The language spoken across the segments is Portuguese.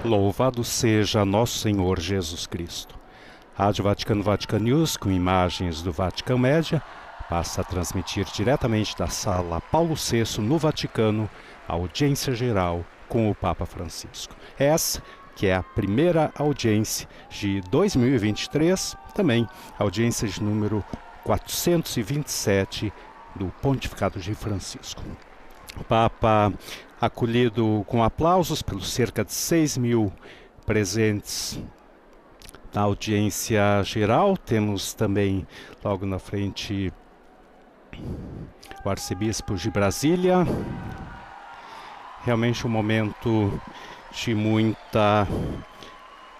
Louvado seja nosso Senhor Jesus Cristo. Rádio Vaticano Vatican News, com imagens do Vatican Média, passa a transmitir diretamente da Sala Paulo VI, no Vaticano, a audiência geral com o Papa Francisco. Essa que é a primeira audiência de 2023, também audiência de número 427 do Pontificado de Francisco. O Papa, acolhido com aplausos pelos cerca de 6.000 presentes na audiência geral. Temos também, logo na frente, o arcebispo de Brasília. Realmente um momento de muita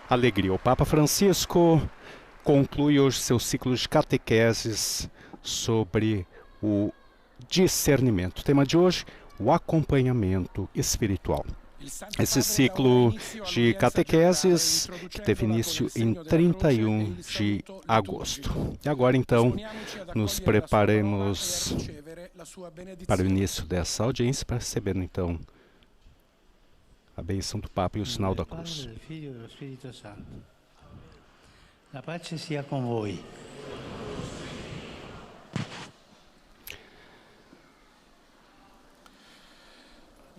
alegria. O Papa Francisco conclui hoje seu ciclo de catequeses sobre o discernimento. O tema de hoje, o acompanhamento espiritual. Esse ciclo de catequeses que teve início em 31 de agosto. E agora, então, nos preparemos para o início dessa audiência, para receber, então, a bênção do Papa e o sinal da cruz. La pace sia con voi.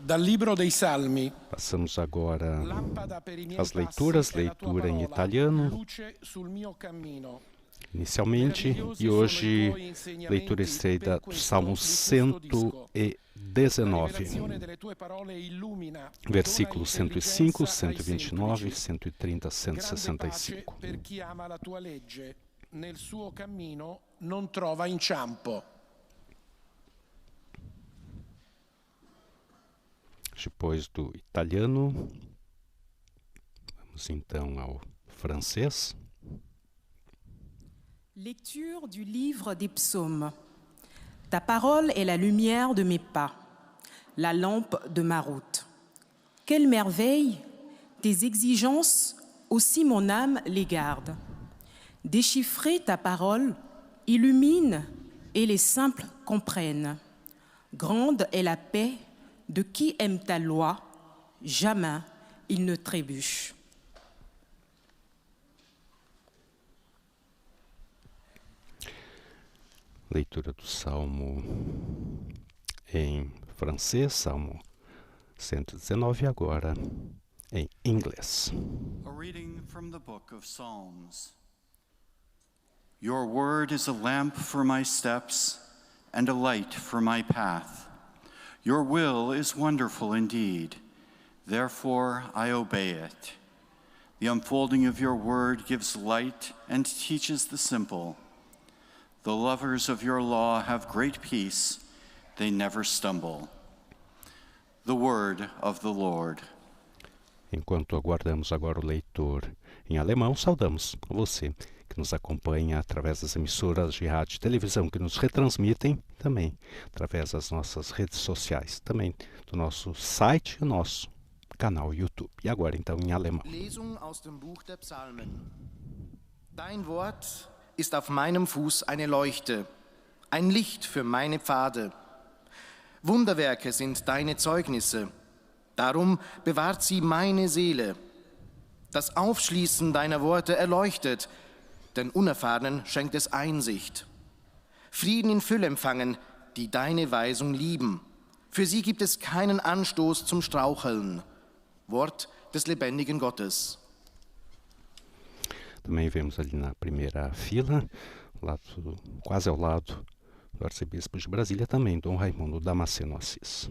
Dal Libro dei Salmi. Passamos agora às leituras, leitura em italiano, inicialmente, e hoje leitura extraída do Salmo 119, versículos 105, 129, 130, 165. Per chi ama la tua legge, nel suo cammino non trova inciampo. Depois do italiano, vamos então ao francês. Lecture du livre des psaumes. Ta parole est la lumière de mes pas, la lampe de ma route. Quelle merveille! Tes exigences, aussi mon âme les garde. Déchiffrer ta parole illumine et les simples comprennent. Grande est la paix de qui aime ta loi, jamais il ne trébuche. Leitura do Salmo em francês, Salmo 119, agora em inglês. A reading from the book of Psalms. Your word is a lamp for my steps and a light for my path. Your will is wonderful indeed, therefore I obey it. The unfolding of your word gives light and teaches the simple. The lovers of your law have great peace, they never stumble. The word of the Lord. Enquanto aguardamos agora o leitor em alemão, saudamos você que nos acompanha através das emissoras de rádio e televisão que nos retransmitem, também através das nossas redes sociais, também do nosso site e o nosso canal YouTube. E agora então em alemão. Lesung aus dem Buch der Psalmen. Dein Wort ist auf meinem Fuß eine Leuchte, ein Licht für meine Pfade. Wunderwerke sind deine Zeugnisse, darum bewahrt sie meine Seele. Das Aufschließen deiner Worte erleuchtet, den Unerfahrenen schenkt es Einsicht. Frieden in Fülle empfangen, die deine Weisung lieben. Für sie gibt es keinen Anstoß zum Straucheln. Wort des lebendigen Gottes. Também vemos ali na primeira fila, quase ao lado do arcebispo de Brasília, também Dom Raimundo Damasceno Assis.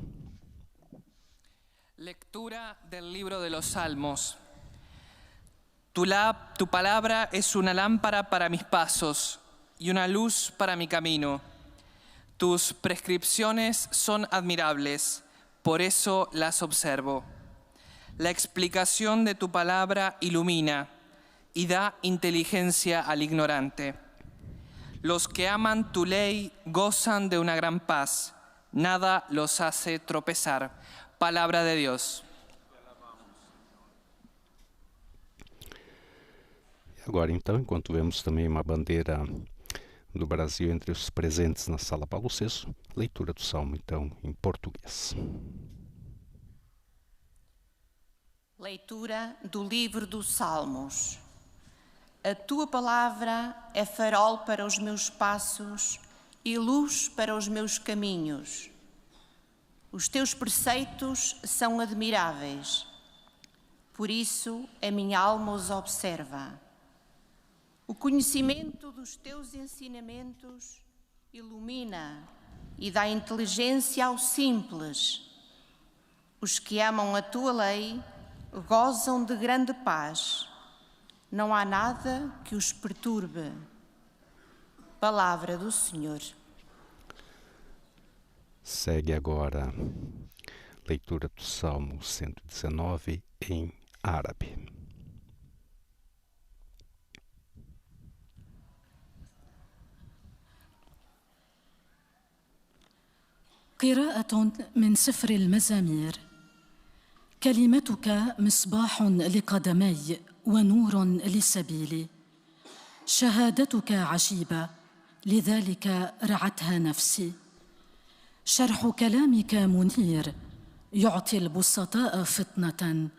Lectura del libro de los Salmos. Tu palabra es una lámpara para mis pasos y una luz para mi camino. Tus prescripciones son admirables, por eso las observo. La explicación de tu palabra ilumina y da inteligencia al ignorante. Los que aman tu ley gozan de una gran paz, nada los hace tropezar. Palabra de Dios. Agora então, enquanto vemos também uma bandeira do Brasil entre os presentes na Sala Paulo VI, leitura do Salmo então em português. Leitura do livro dos Salmos. A tua palavra é farol para os meus passos e luz para os meus caminhos. Os teus preceitos são admiráveis, por isso a minha alma os observa. O conhecimento dos teus ensinamentos ilumina e dá inteligência ao simples. Os que amam a tua lei gozam de grande paz. Não há nada que os perturbe. Palavra do Senhor. Segue agora a leitura do Salmo 119 em árabe. قراءة من سفر المزامير. كلمتك مصباح لقدمي ونور لسبيلي. شهادتك عجيبة لذلك رعتها نفسي. شرح كلامك منير يعطي البسطاء فطنة.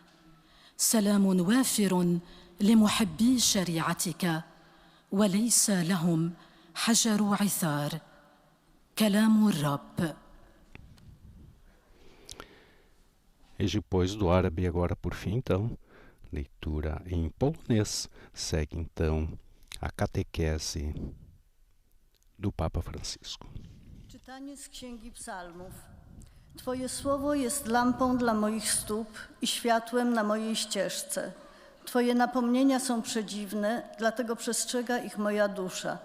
سلام وافر لمحبي شريعتك وليس لهم حجر عثار. كلام الرب. E depois do árabe, agora por fim, então, leitura em polonês. Segue então a catequese do Papa Francisco. Czytanie z Księgi Psalmów. Twoje słowo jest lampą dla moich stóp i światłem na mojej ścieżce. Twoje napomnienia są przedziwne, dlatego przestrzega ich moja dusza.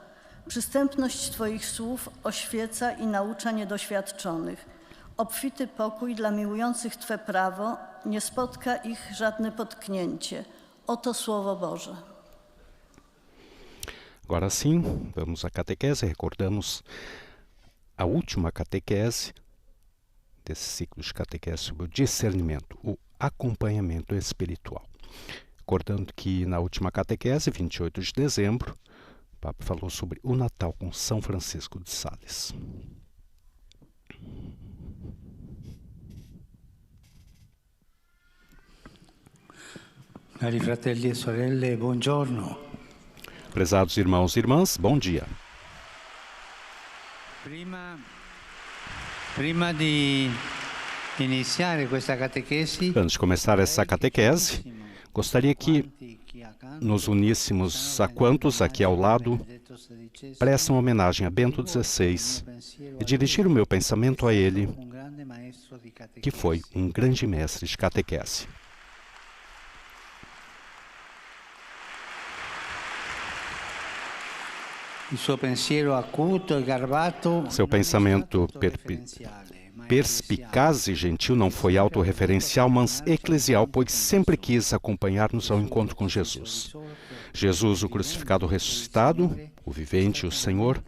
Przystępność Twoich słów oświeca i naucza niedoświadczonych. Obfity pokój dla miłujących Twe prawo, nie spotka ich żadne potknięcie. Oto Słowo Boże. Agora sim, vamos à catequese. Recordamos a última catequese desse ciclo de catequese sobre o discernimento, o acompanhamento espiritual. Recordando que na última catequese, 28 de dezembro, o Papa falou sobre o Natal com São Francisco de Sales. Cari fratelli e sorelle, buongiorno. Prezados irmãos e irmãs, bom dia. Prima di iniziare questa catechesi, Antes de começar essa catequese, gostaria que nos uníssemos a quantos aqui ao lado prestam homenagem a Bento XVI e dirigir o meu pensamento a ele, que foi um grande mestre de catequese. Seu pensamento perspicaz e gentil não foi autorreferencial, mas eclesial, pois sempre quis acompanhar-nos ao encontro com Jesus. Jesus, o crucificado ressuscitado, o vivente, o Senhor,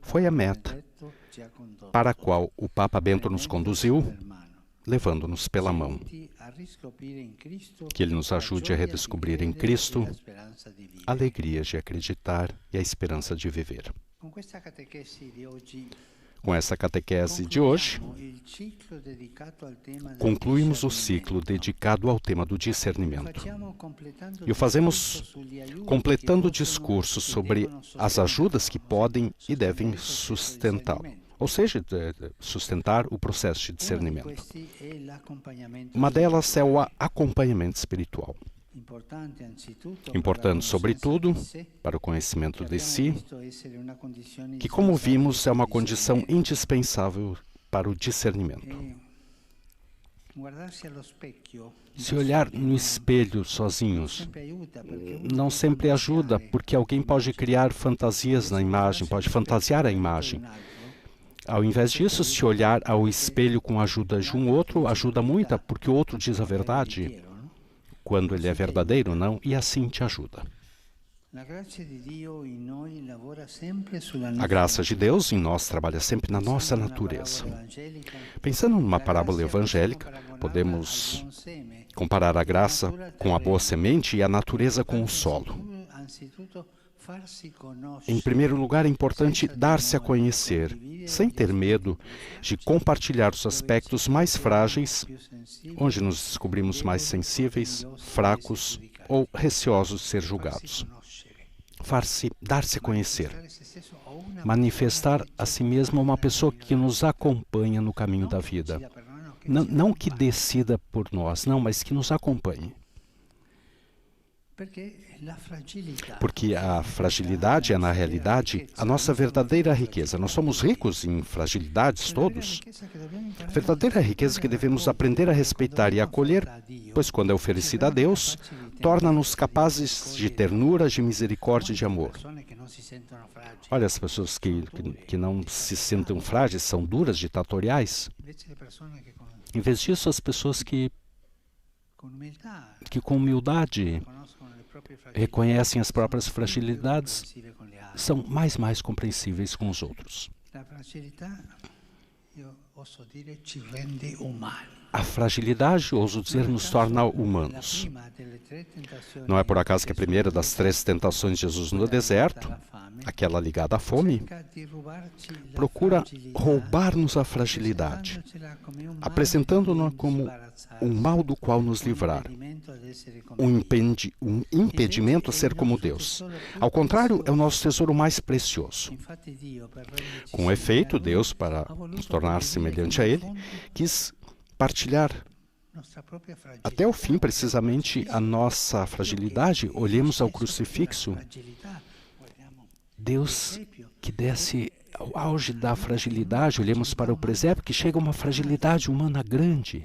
foi a meta para a qual o Papa Bento nos conduziu, levando-nos pela mão. Que Ele nos ajude a redescobrir em Cristo a alegria de acreditar e a esperança de viver. Com essa catequese de hoje, concluímos o ciclo dedicado ao tema do discernimento. E o fazemos completando o discurso sobre as ajudas que podem e devem sustentá-lo. Ou seja, sustentar o processo de discernimento. Uma delas é o acompanhamento espiritual. Importante, sobretudo, para o conhecimento de si, que, como vimos, é uma condição indispensável para o discernimento. Se olhar no espelho sozinhos não sempre ajuda, porque alguém pode criar fantasias na imagem, pode fantasiar a imagem. Ao invés disso, se olhar ao espelho com a ajuda de um outro, ajuda muito, porque o outro diz a verdade, quando ele é verdadeiro, não, e assim te ajuda. A graça de Deus em nós trabalha sempre na nossa natureza. Pensando numa parábola evangélica, podemos comparar a graça com a boa semente e a natureza com o solo. Em primeiro lugar, é importante dar-se a conhecer, sem ter medo de compartilhar os aspectos mais frágeis, onde nos descobrimos mais sensíveis, fracos ou receosos de ser julgados. Dar-se a conhecer. Manifestar a si mesmo uma pessoa que nos acompanha no caminho da vida. Não que decida por nós, não, mas que nos acompanhe. Porque a fragilidade é, na realidade, a nossa verdadeira riqueza. Nós somos ricos em fragilidades todos. A verdadeira riqueza que devemos aprender a respeitar e acolher, pois quando é oferecida a Deus, torna-nos capazes de ternura, de misericórdia e de amor. Olha, as pessoas que não se sentem frágeis, são duras, ditatoriais. Em vez disso, as pessoas que com humildade reconhecem as próprias fragilidades são mais compreensíveis com os outros. A fragilidade, ouso dizer, nos torna humanos. Não é por acaso que a primeira das 3 tentações de Jesus no deserto, aquela ligada à fome, procura roubar-nos a fragilidade, apresentando-nos como um mal do qual nos livrar, um impedimento a ser como Deus. Ao contrário, é o nosso tesouro mais precioso. Com efeito, Deus, para nos tornar semelhante a Ele, quis partilhar até o fim, precisamente, a nossa fragilidade. Olhemos ao crucifixo. Deus que desce ao auge da fragilidade, olhemos para o presépio, que chega a uma fragilidade humana grande.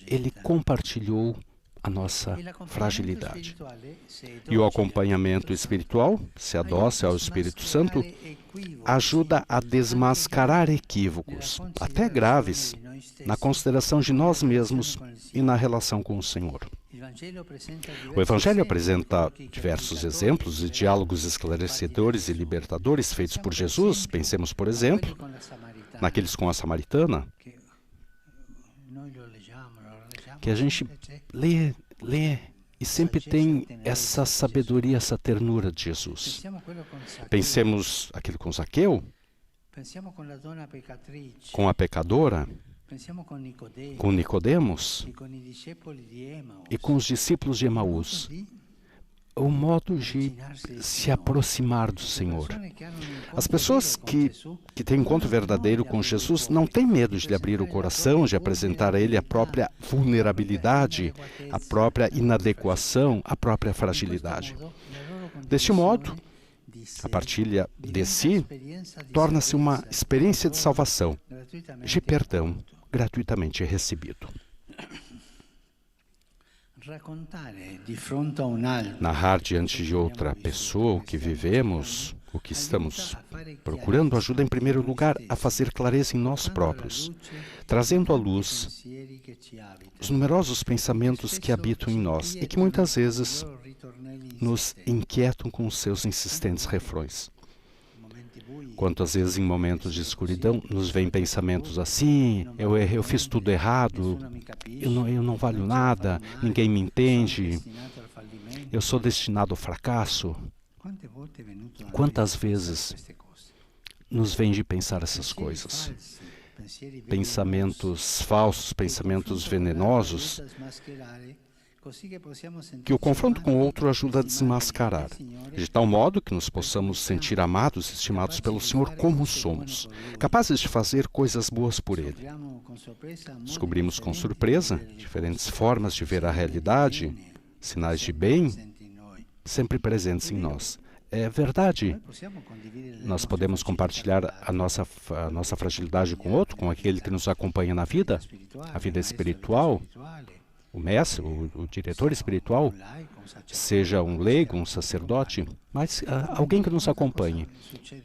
Ele compartilhou a nossa fragilidade. E o acompanhamento espiritual, se adoça ao Espírito Santo, ajuda a desmascarar equívocos, até graves, na consideração de nós mesmos e na relação com o Senhor. O Evangelho apresenta diversos exemplos de diálogos esclarecedores e libertadores feitos por Jesus. Pensemos, por exemplo, naqueles com a samaritana, que a gente lê e sempre tem essa sabedoria, essa ternura de Jesus. Pensemos aquilo com Zaqueu, com a pecadora, com Nicodemos e com os discípulos de Emaús. O modo de se aproximar do Senhor. As pessoas que têm encontro verdadeiro com Jesus não têm medo de lhe abrir o coração, de apresentar a Ele a própria vulnerabilidade, a própria inadequação, a própria fragilidade. Deste modo, a partilha de si torna-se uma experiência de salvação, de perdão gratuitamente recebido. Narrar diante de outra pessoa o que vivemos, o que estamos procurando, ajuda em primeiro lugar a fazer clareza em nós próprios, trazendo à luz os numerosos pensamentos que habitam em nós e que muitas vezes nos inquietam com os seus insistentes refrões. Quantas vezes em momentos de escuridão nos vêm pensamentos assim: eu fiz tudo errado, eu não valho nada, ninguém me entende, eu sou destinado ao fracasso. Quantas vezes nos vem de pensar essas coisas? Pensamentos falsos, pensamentos venenosos, que o confronto com o outro ajuda a desmascarar, de tal modo que nos possamos sentir amados e estimados pelo Senhor como somos, capazes de fazer coisas boas por Ele. Descobrimos com surpresa diferentes formas de ver a realidade, sinais de bem, sempre presentes em nós. É verdade. Nós podemos compartilhar a nossa fragilidade com o outro, com aquele que nos acompanha na vida, a vida espiritual, o mestre, o diretor espiritual, seja um leigo, um sacerdote, mas alguém que nos acompanhe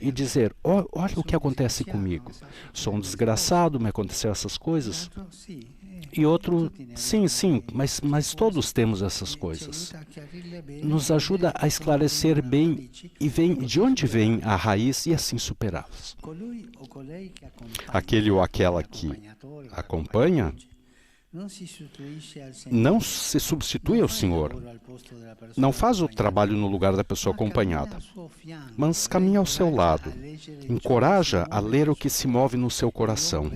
e dizer: olha o que acontece comigo, sou um desgraçado, me aconteceu essas coisas. E outro: sim, mas todos temos essas coisas. Nos ajuda a esclarecer bem e de onde vem a raiz e assim superá-las. Aquele ou aquela que acompanha não se substitui ao Senhor, não faz o trabalho no lugar da pessoa acompanhada, mas caminha ao seu lado, encoraja a ler o que se move no seu coração,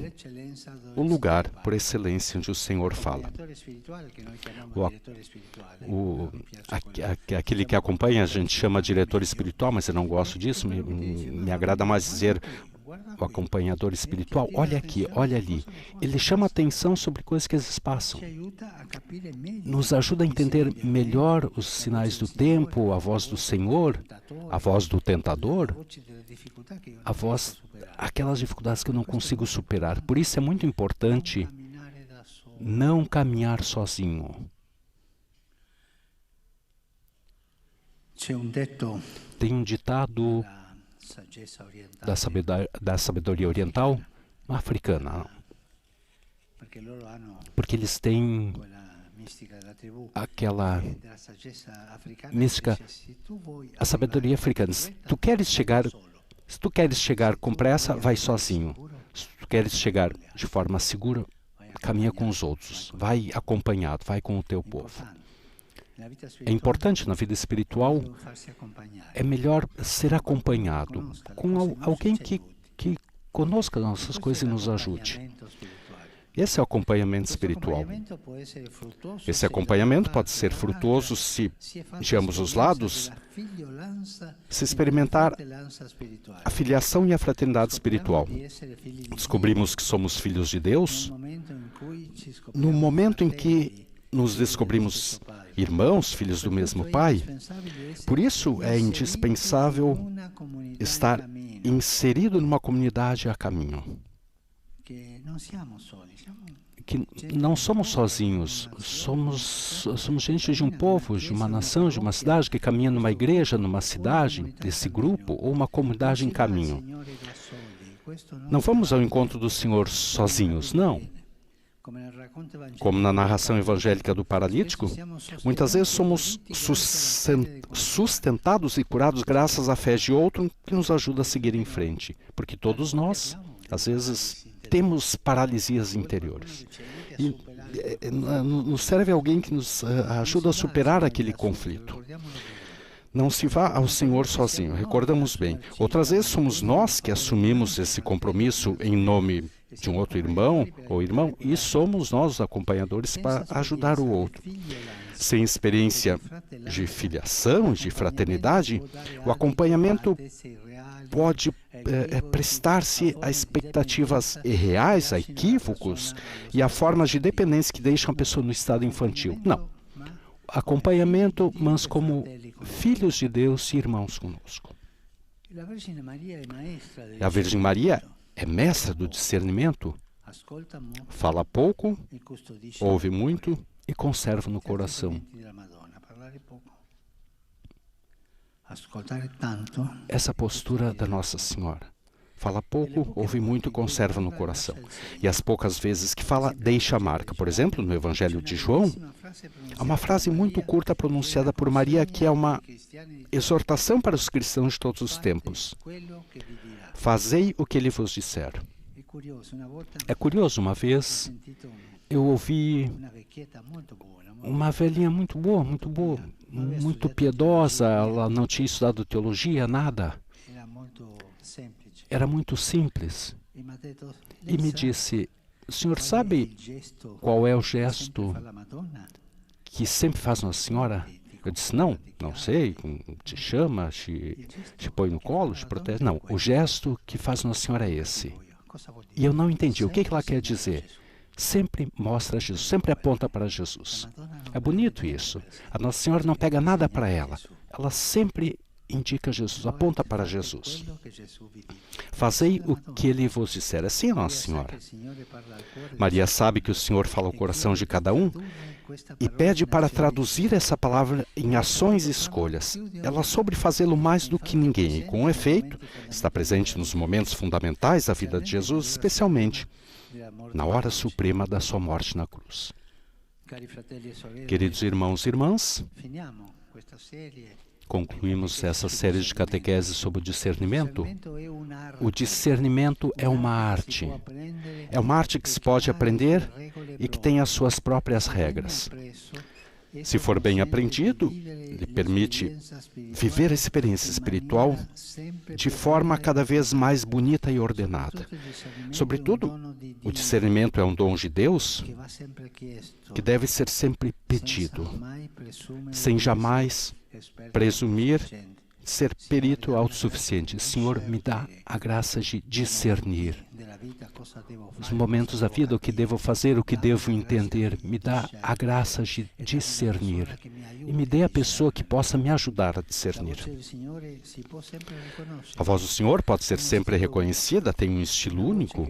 o lugar por excelência onde o Senhor fala. Aquele que acompanha a gente chama diretor espiritual, mas eu não gosto disso, me agrada mais dizer o acompanhador espiritual. Olha aqui, olha ali. Ele chama atenção sobre coisas que eles passam. Nos ajuda a entender melhor os sinais do tempo, a voz do Senhor, a voz do tentador, a voz, aquelas dificuldades que eu não consigo superar. Por isso é muito importante não caminhar sozinho. Tem um ditado da sabedoria oriental africana, porque eles têm aquela mística, a sabedoria africana. Se tu queres chegar com pressa, vai sozinho. Se tu queres chegar de forma segura, caminha com os outros, vai acompanhado, vai com o teu povo. É importante na vida espiritual, é melhor ser acompanhado com alguém que conosca as nossas coisas e nos ajude. Esse é o acompanhamento espiritual. Esse acompanhamento pode ser frutuoso se, de ambos os lados, se experimentar a filiação e a fraternidade espiritual. Descobrimos que somos filhos de Deus no momento em que nos descobrimos irmãos, filhos do mesmo Pai. Por isso é indispensável estar inserido numa comunidade a caminho. Que não somos sozinhos, somos gente de um povo, de uma nação, de uma cidade que caminha numa igreja, numa cidade, desse grupo, ou uma comunidade em caminho. Não vamos ao encontro do Senhor sozinhos, não. Como na narração evangélica do paralítico, muitas vezes somos sustentados e curados graças à fé de outro que nos ajuda a seguir em frente. Porque todos nós, às vezes, temos paralisias interiores. E nos serve alguém que nos ajuda a superar aquele conflito. Não se vá ao Senhor sozinho, recordamos bem. Outras vezes somos nós que assumimos esse compromisso em nome de um outro irmão ou irmão, e somos nós os acompanhadores para ajudar o outro. Sem experiência de filiação, de fraternidade, o acompanhamento pode prestar-se a expectativas irreais, a equívocos e a formas de dependência que deixam a pessoa no estado infantil. Não. Acompanhamento, mas como filhos de Deus e irmãos conosco. A Virgem Maria é mestra do discernimento, fala pouco, ouve muito e conserva no coração. Essa postura da Nossa Senhora. Fala pouco, ouve muito e conserva no coração. E as poucas vezes que fala, deixa a marca. Por exemplo, no Evangelho de João, há uma frase muito curta pronunciada por Maria que é uma exortação para os cristãos de todos os tempos. Fazei o que ele vos disser. É curioso, uma vez eu ouvi uma velhinha muito boa, muito piedosa, ela não tinha estudado teologia, nada. Era muito simples. E me disse, o senhor sabe qual é o gesto que sempre faz Nossa Senhora? Eu disse, não sei, te chama, te põe no colo, te protege. Não, o gesto que faz Nossa Senhora é esse. E eu não entendi, o que ela quer dizer? Sempre mostra Jesus, sempre aponta para Jesus. É bonito isso. A Nossa Senhora não pega nada para ela. Ela sempre indica Jesus, aponta para Jesus. Fazei o que ele vos disser. Assim é Nossa Senhora. Maria sabe que o Senhor fala ao coração de cada um e pede para traduzir essa palavra em ações e escolhas. Ela soube fazê-lo mais do que ninguém e, com efeito, está presente nos momentos fundamentais da vida de Jesus, especialmente na hora suprema da sua morte na cruz. Queridos irmãos e irmãs, concluímos essa série de catequeses sobre o discernimento. O discernimento é uma arte. É uma arte que se pode aprender e que tem as suas próprias regras. Se for bem aprendido, ele permite viver a experiência espiritual de forma cada vez mais bonita e ordenada. Sobretudo, o discernimento é um dom de Deus que deve ser sempre pedido, sem jamais presumir ser perito autossuficiente. Senhor, me dá a graça de discernir os momentos da vida, o que devo fazer, o que devo entender. Me dá a graça de discernir e me dê a pessoa que possa me ajudar a discernir. A voz do Senhor pode ser sempre reconhecida, tem um estilo único.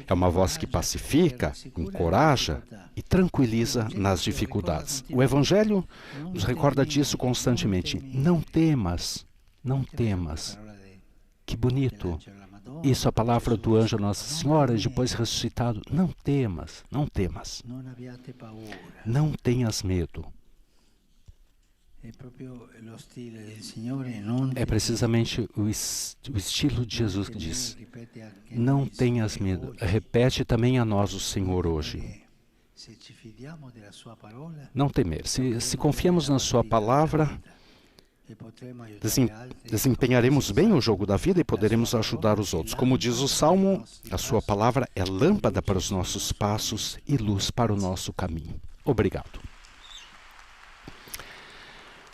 É uma voz que pacifica, encoraja e tranquiliza nas dificuldades. O Evangelho nos recorda disso constantemente. Não temas, não temas. Que bonito. Isso é a palavra do anjo Nossa Senhora, depois ressuscitado. Não temas, não temas. Não tenhas medo. É precisamente o estilo de Jesus que diz: não tenhas medo. Repete também a nós o Senhor hoje. Não temer. Se confiamos na sua palavra, desempenharemos bem o jogo da vida e poderemos ajudar os outros. Como diz o Salmo, a sua palavra é lâmpada para os nossos passos e luz para o nosso caminho. Obrigado.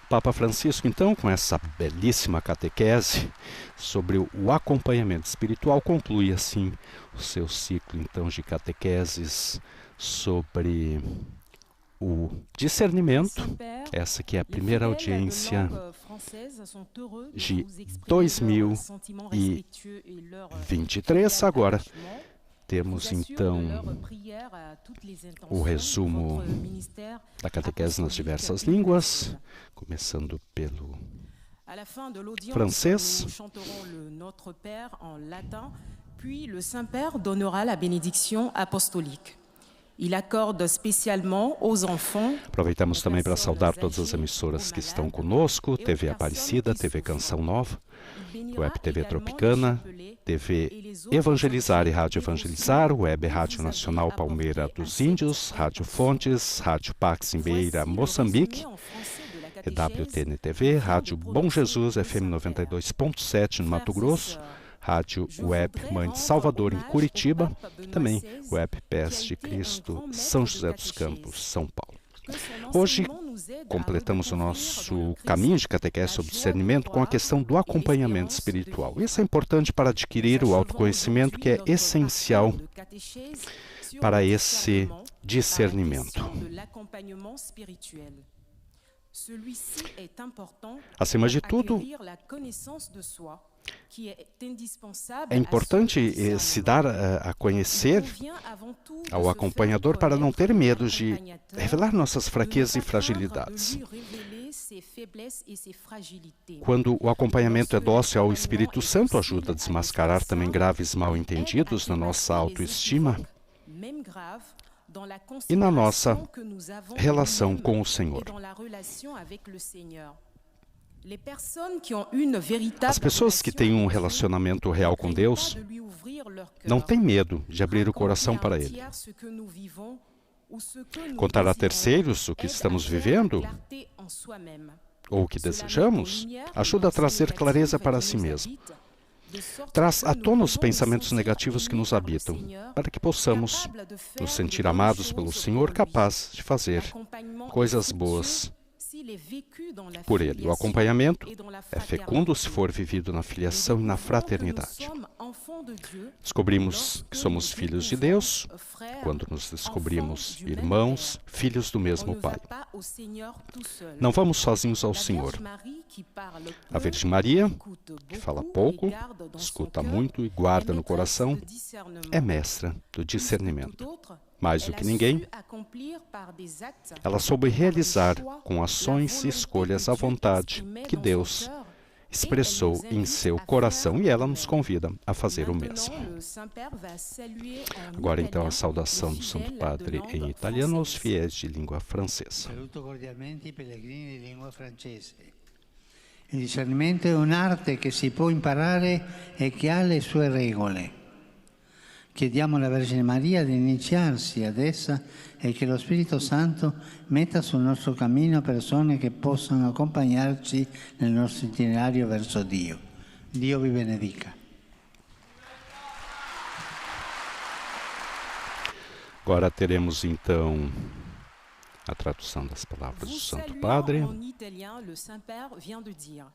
Papa Francisco, então, com essa belíssima catequese sobre o acompanhamento espiritual, conclui assim o seu ciclo, então, de catequeses sobre o discernimento. Essa que é a primeira audiência de 2023. Agora temos então o resumo da catequese nas diversas línguas, começando pelo francês. Puis le Saint-Père donnera la bénédiction apostolique. Il accorde spécialement aux enfants. Aproveitamos também para saudar todas as emissoras que estão conosco: TV Aparecida, TV Canção Nova, Web TV Tropicana, TV Evangelizar e Rádio Evangelizar, Web Rádio Nacional Palmeira dos Índios, Rádio Fontes, Rádio Pax em Beira, Moçambique, EWTN-TV, Rádio Bom Jesus, FM 92.7 no Mato Grosso, Rádio Web Mãe de Salvador em Curitiba, também Web Pés de Cristo, São José dos Campos, São Paulo. Hoje completamos o nosso caminho de catequese sobre discernimento com a questão do acompanhamento espiritual. Isso é importante para adquirir o autoconhecimento, que é essencial para esse discernimento. Acima de tudo, é importante se dar a conhecer ao acompanhador para não ter medo de revelar nossas fraquezas e fragilidades. Quando o acompanhamento é dócil ao Espírito Santo, ajuda a desmascarar também graves mal-entendidos na nossa autoestima e na nossa relação com o Senhor. As pessoas que têm um relacionamento real com Deus não têm medo de abrir o coração para Ele. Contar a terceiros o que estamos vivendo ou o que desejamos ajuda a trazer clareza para si mesmo. Traz à tona os pensamentos negativos que nos habitam, para que possamos nos sentir amados pelo Senhor, capazes de fazer coisas boas por Ele. O acompanhamento é fecundo se for vivido na filiação e na fraternidade. Descobrimos que somos filhos de Deus quando nos descobrimos irmãos, filhos do mesmo Pai. Não vamos sozinhos ao Senhor. A Virgem Maria, que fala pouco, escuta muito e guarda no coração, é mestra do discernimento. Mais do que ninguém, ela soube realizar com ações e escolhas a vontade que Deus expressou em seu coração, e ela nos convida a fazer o mesmo. Agora então a saudação do Santo Padre em italiano aos fiéis de língua francesa. Il discernimento è un'arte che si può imparare e che ha le sue regole. Chiediamo alla Vergine Maria di iniziarsi ad essa e che lo Spirito Santo metta sul nostro cammino persone che possano accompagnarci nel nostro itinerario verso Dio. Dio vi benedica. Agora teremos então a tradução das palavras do Santo Padre. En italien, le Saint-Père vient de dire: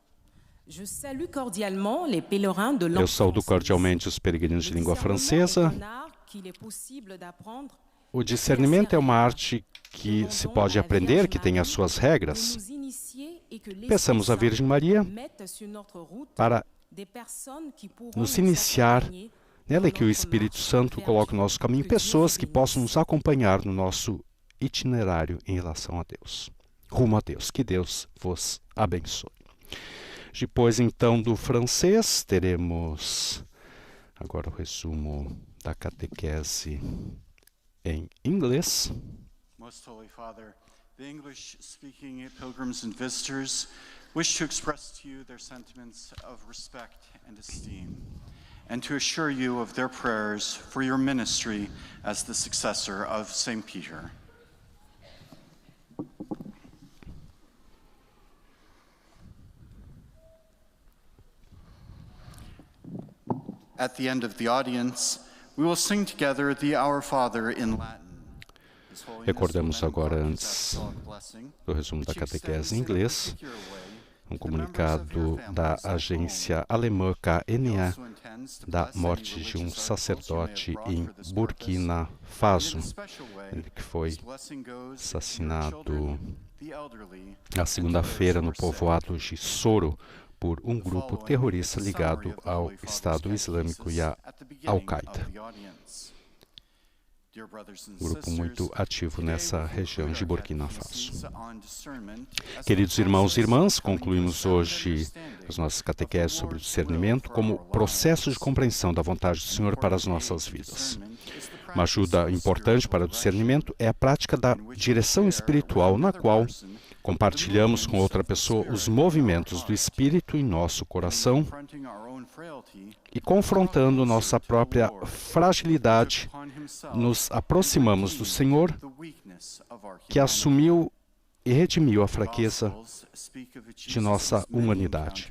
Je salue cordialement les pèlerins de Eu saudo l'enfance. cordialmente os peregrinos de língua francesa. O discernimento é uma arte que se pode aprender, que tem as suas regras. Peçamos à Virgem Maria para nos iniciar nela, e que o Espírito Santo coloque no nosso caminho pessoas que possam nos acompanhar no nosso itinerário em relação a Deus, rumo a Deus. Que Deus vos abençoe. Depois, então, do francês, teremos agora o resumo da catequese em inglês. Most Holy Father, the English-speaking pilgrims and visitors wish to express to you their sentiments of respect and esteem, and to assure you of their prayers for your ministry as the successor of St. Peter. At the end of the audience, we will sing together the Our Father in Latin. Recordamos agora, antes do resumo da catequese em inglês, um comunicado da agência alemã KNA da morte de um sacerdote em Burkina Faso, ele que foi assassinado na segunda-feira no povoado de Soro por um grupo terrorista ligado ao Estado Islâmico e à Al-Qaeda. Um grupo muito ativo nessa região de Burkina Faso. Queridos irmãos e irmãs, concluímos hoje as nossas catequeses sobre o discernimento como processo de compreensão da vontade do Senhor para as nossas vidas. Uma ajuda importante para o discernimento é a prática da direção espiritual, na qual compartilhamos com outra pessoa os movimentos do Espírito em nosso coração e, confrontando nossa própria fragilidade, nos aproximamos do Senhor, que assumiu e redimiu a fraqueza de nossa humanidade.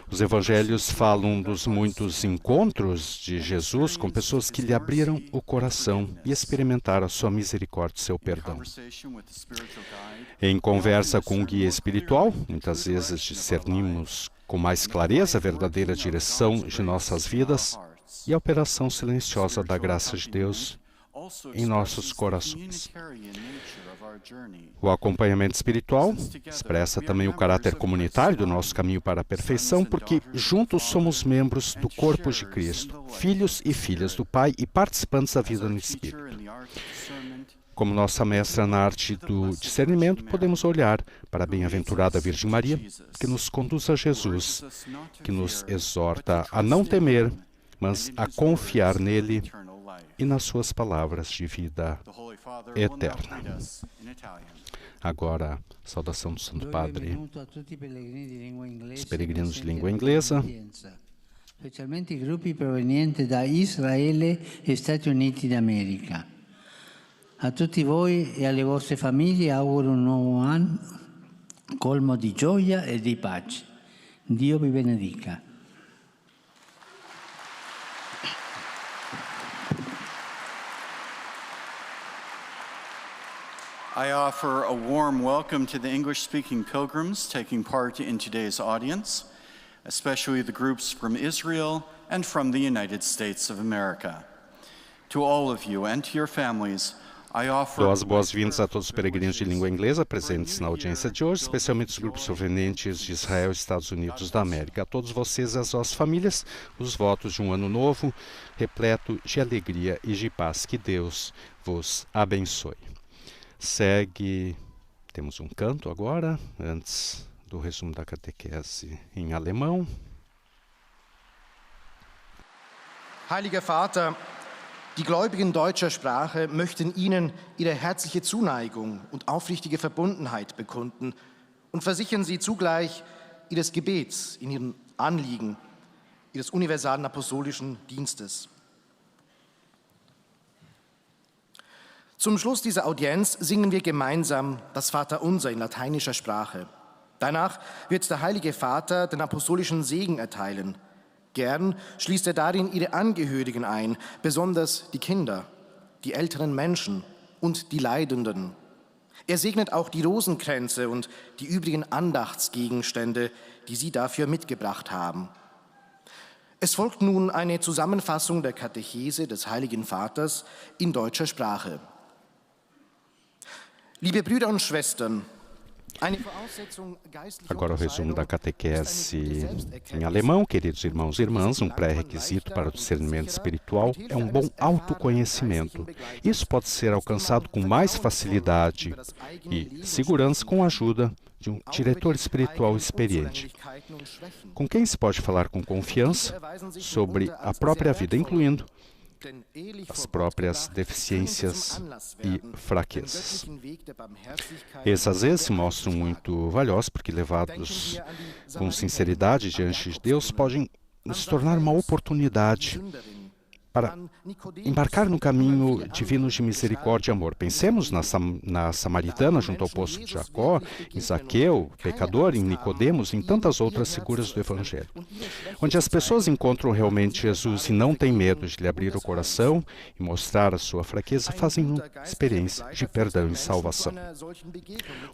Os evangelhos falam dos muitos encontros de Jesus com pessoas que lhe abriram o coração e experimentaram a sua misericórdia e seu perdão. Em conversa com um guia espiritual, muitas vezes discernimos com mais clareza a verdadeira direção de nossas vidas e a operação silenciosa da graça de Deus em nossos corações. O acompanhamento espiritual expressa também o caráter comunitário do nosso caminho para a perfeição, porque juntos somos membros do corpo de Cristo, filhos e filhas do Pai e participantes da vida no Espírito. Como nossa mestra na arte do discernimento, podemos olhar para a bem-aventurada Virgem Maria, que nos conduz a Jesus, que nos exorta a não temer, mas a confiar nele e nas suas palavras de vida eterna. Agora, saudação do Santo Padre, os peregrinos de língua inglesa, specialmente i gruppi provenienti da Israele e Stati Uniti d'America. A tutti voi e alle vostre famiglie auguro un nuovo anno colmo di gioia e di pace. Dio vi benedica. I offer a warm welcome to the English-speaking pilgrims taking part in today's audience, especially the groups from Israel and from the United States of America. To all of you and to your families, dou as boas-vindas a todos os peregrinos de língua inglesa presentes na audiência de hoje, especialmente os grupos provenientes de Israel e Estados Unidos da América. A todos vocês e as vossas famílias, os votos de um ano novo, repleto de alegria e de paz. Que Deus vos abençoe. Segue, temos um canto agora, antes do resumo da catequese em alemão. Heiliger Vater, die Gläubigen deutscher Sprache möchten Ihnen ihre herzliche Zuneigung und aufrichtige Verbundenheit bekunden und versichern Sie zugleich ihres Gebets, in ihren Anliegen, ihres universalen apostolischen Dienstes. Zum Schluss dieser Audienz singen wir gemeinsam das Vaterunser in lateinischer Sprache. Danach wird der Heilige Vater den apostolischen Segen erteilen. Gern schließt er darin ihre Angehörigen ein, besonders die Kinder, die älteren Menschen und die Leidenden. Er segnet auch die Rosenkränze und die übrigen Andachtsgegenstände, die sie dafür mitgebracht haben. Es folgt nun eine Zusammenfassung der Katechese des Heiligen Vaters in deutscher Sprache. Liebe Brüder und Schwestern, agora o resumo da catequese em alemão. Queridos irmãos e irmãs, pré-requisito para o discernimento espiritual é bom autoconhecimento. Isso pode ser alcançado com mais facilidade e segurança com a ajuda de diretor espiritual experiente, com quem se pode falar com confiança sobre a própria vida, incluindo as próprias deficiências e fraquezas. Esses às vezes se mostram muito valiosos porque, levados com sinceridade diante de Deus, podem se tornar uma oportunidade para embarcar no caminho divino de misericórdia e amor. Pensemos na samaritana junto ao poço de Jacó, em Zaqueu, pecador, em Nicodemos e em tantas outras figuras do Evangelho, onde as pessoas encontram realmente Jesus e não têm medo de lhe abrir o coração e mostrar a sua fraqueza, fazem uma experiência de perdão e salvação.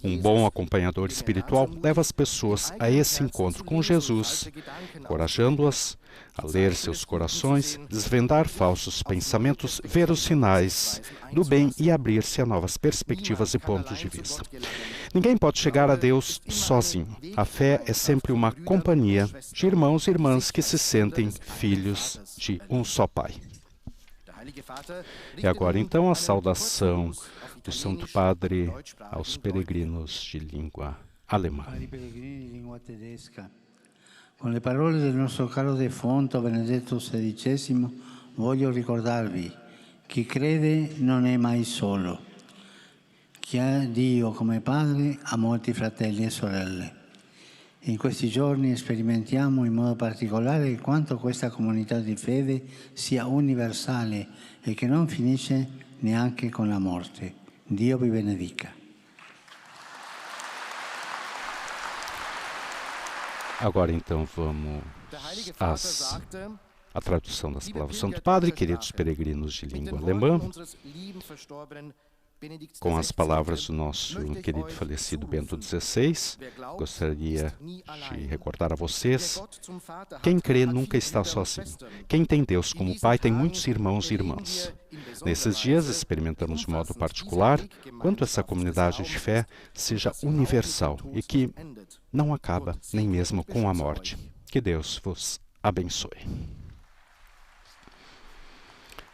Um bom acompanhador espiritual leva as pessoas a esse encontro com Jesus, encorajando-as a ler seus corações, desvendar falsos pensamentos, ver os sinais do bem e abrir-se a novas perspectivas e pontos de vista. Ninguém pode chegar a Deus sozinho. A fé é sempre uma companhia de irmãos e irmãs que se sentem filhos de um só Pai. E agora, então, a saudação do Santo Padre aos peregrinos de língua alemã. Con le parole del nostro caro defunto Benedetto XVI voglio ricordarvi: chi crede non è mai solo. Chi ha Dio come Padre ha molti fratelli e sorelle. In questi giorni sperimentiamo in modo particolare quanto questa comunità di fede sia universale e che non finisce neanche con la morte. Dio vi benedica. Agora, então, vamos à tradução das palavras do Santo Padre, queridos peregrinos de língua alemã, com as palavras do nosso querido falecido Bento XVI. Gostaria de recordar a vocês: quem crê nunca está sozinho. Quem tem Deus como Pai tem muitos irmãos e irmãs. Nesses dias experimentamos de modo particular quanto essa comunidade de fé seja universal e que não acaba nem mesmo com a morte. Que Deus vos abençoe.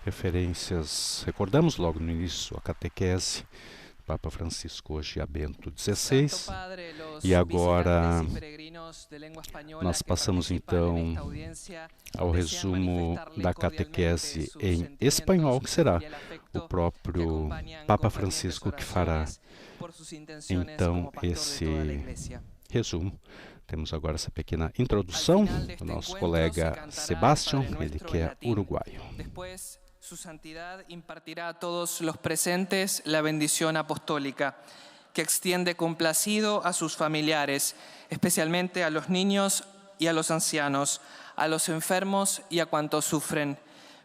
Referências, recordamos logo no início a catequese do Papa Francisco hoje a Bento XVI. E agora nós passamos então ao resumo da catequese em espanhol, que será o próprio Papa Francisco que fará então esse resumo. Temos agora essa pequena introdução do nosso colega Sebastián, ele que é uruguaio. Su santidad impartirá a todos los presentes la bendición apostólica, que extiende complacido a sus familiares, especialmente a los niños y a los ancianos, a los enfermos y a cuantos sufren.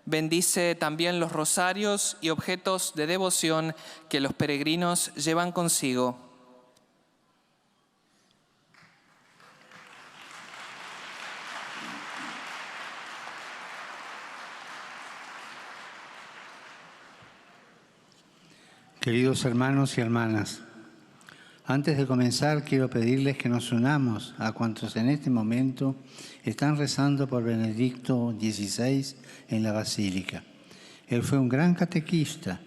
Bendice también los rosarios y objetos de devoción que los peregrinos llevan consigo. Queridos hermanos y hermanas, antes de comenzar quiero pedirles que nos unamos a cuantos en este momento están rezando por Benedicto XVI en la Basílica. Él fue un gran catequista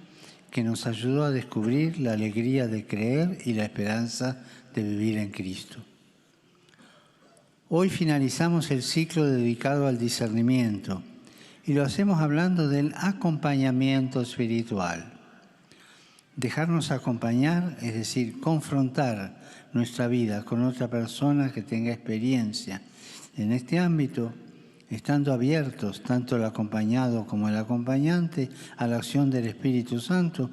que nos ayudó a descubrir la alegría de creer y la esperanza de vivir en Cristo. Hoy finalizamos el ciclo dedicado al discernimiento y lo hacemos hablando del acompañamiento espiritual. Dejarnos acompañar, es decir, confrontar nuestra vida con otra persona que tenga experiencia en este ámbito, estando abiertos, tanto el acompañado como el acompañante, a la acción del Espíritu Santo,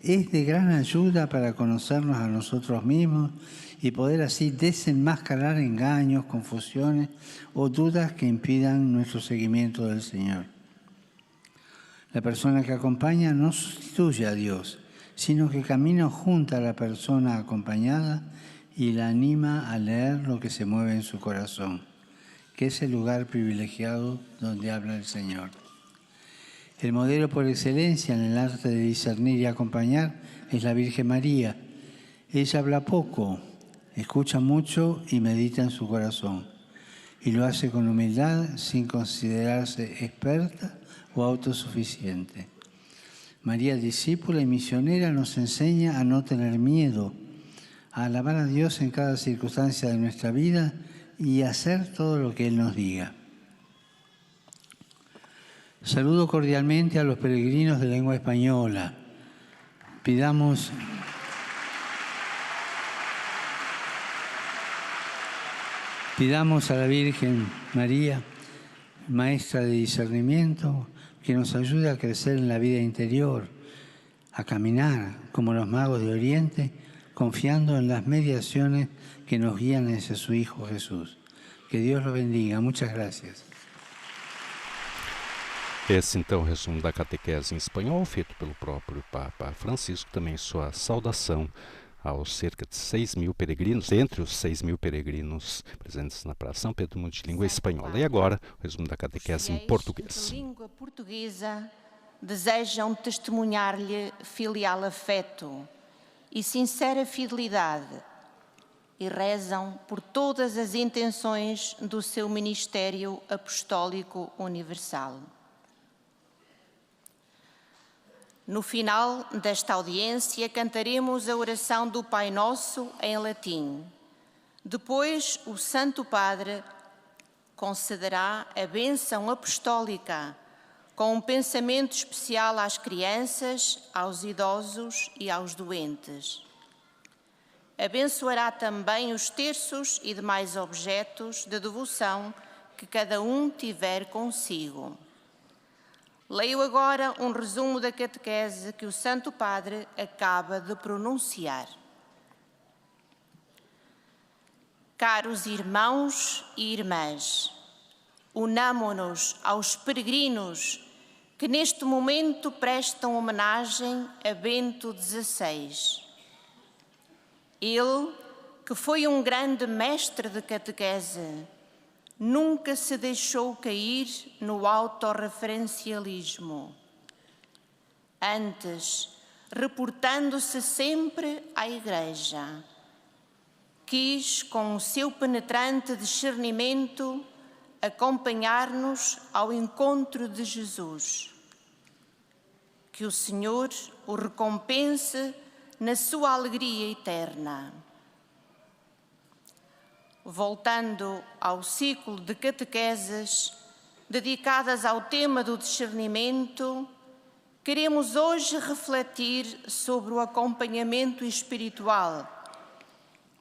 es de gran ayuda para conocernos a nosotros mismos y poder así desenmascarar engaños, confusiones o dudas que impidan nuestro seguimiento del Señor. La persona que acompaña no sustituye a Dios, sino que camina junto a la persona acompañada y la anima a leer lo que se mueve en su corazón, que es el lugar privilegiado donde habla el Señor. El modelo por excelencia en el arte de discernir y acompañar es la Virgen María. Ella habla poco, escucha mucho y medita en su corazón, y lo hace con humildad sin considerarse experta o autosuficiente. María, discípula y misionera, nos enseña a no tener miedo, a alabar a Dios en cada circunstancia de nuestra vida y a hacer todo lo que Él nos diga. Saludo cordialmente a los peregrinos de lengua española. Pidamos a la Virgen María, maestra de discernimiento, que nos ayude a crecer en la vida interior, a caminar como los magos de Oriente, confiando en las mediaciones que nos guían hacia su Hijo Jesús. Que Dios lo bendiga. Muchas gracias. Esse, então, resumo da catequese em espanhol, feito pelo próprio Papa Francisco, também sua saudação aos cerca de 6.000 peregrinos, entre os 6.000 peregrinos presentes na Praça São Pedro multilíngua espanhola. E agora, o resumo da catequese em português. De língua portuguesa desejam testemunhar-lhe filial afeto e sincera fidelidade e rezam por todas as intenções do seu ministério apostólico universal. No final desta audiência, cantaremos a oração do Pai Nosso em latim. Depois, o Santo Padre concederá a bênção apostólica, com um pensamento especial às crianças, aos idosos e aos doentes. Abençoará também os terços e demais objetos de devoção que cada um tiver consigo. Leio agora um resumo da catequese que o Santo Padre acaba de pronunciar. Caros irmãos e irmãs, unamo-nos aos peregrinos que neste momento prestam homenagem a Bento XVI. Ele, que foi um grande mestre de catequese, nunca se deixou cair no autorreferencialismo. Antes, reportando-se sempre à Igreja, quis, com o seu penetrante discernimento, acompanhar-nos ao encontro de Jesus. Que o Senhor o recompense na sua alegria eterna. Voltando ao ciclo de catequeses dedicadas ao tema do discernimento, queremos hoje refletir sobre o acompanhamento espiritual,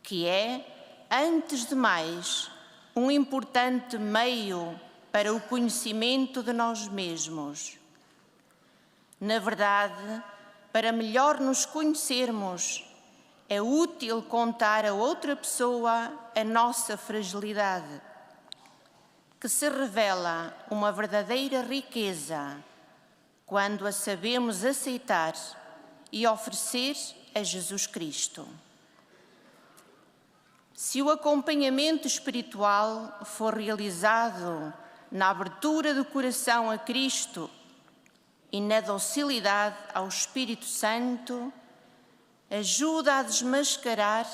que é, antes de mais, um importante meio para o conhecimento de nós mesmos. Na verdade, para melhor nos conhecermos, é útil contar a outra pessoa a nossa fragilidade, que se revela uma verdadeira riqueza quando a sabemos aceitar e oferecer a Jesus Cristo. Se o acompanhamento espiritual for realizado na abertura do coração a Cristo e na docilidade ao Espírito Santo, ajuda a desmascarar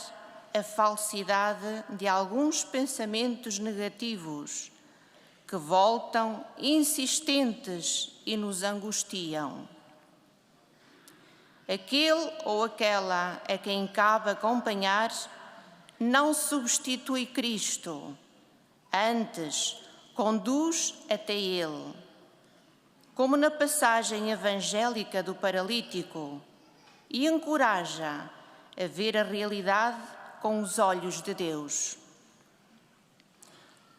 a falsidade de alguns pensamentos negativos que voltam insistentes e nos angustiam. Aquele ou aquela a quem cabe acompanhar não substitui Cristo, antes conduz até Ele. Como na passagem evangélica do paralítico, e encoraja a ver a realidade com os olhos de Deus.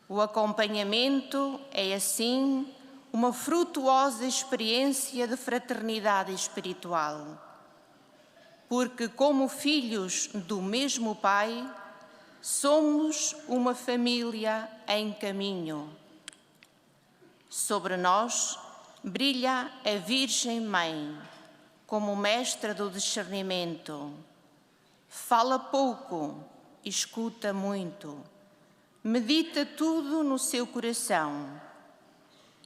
O acompanhamento é, assim, uma frutuosa experiência de fraternidade espiritual, porque, como filhos do mesmo Pai, somos uma família em caminho. Sobre nós brilha a Virgem Mãe, como mestra do discernimento. Fala pouco, escuta muito, medita tudo no seu coração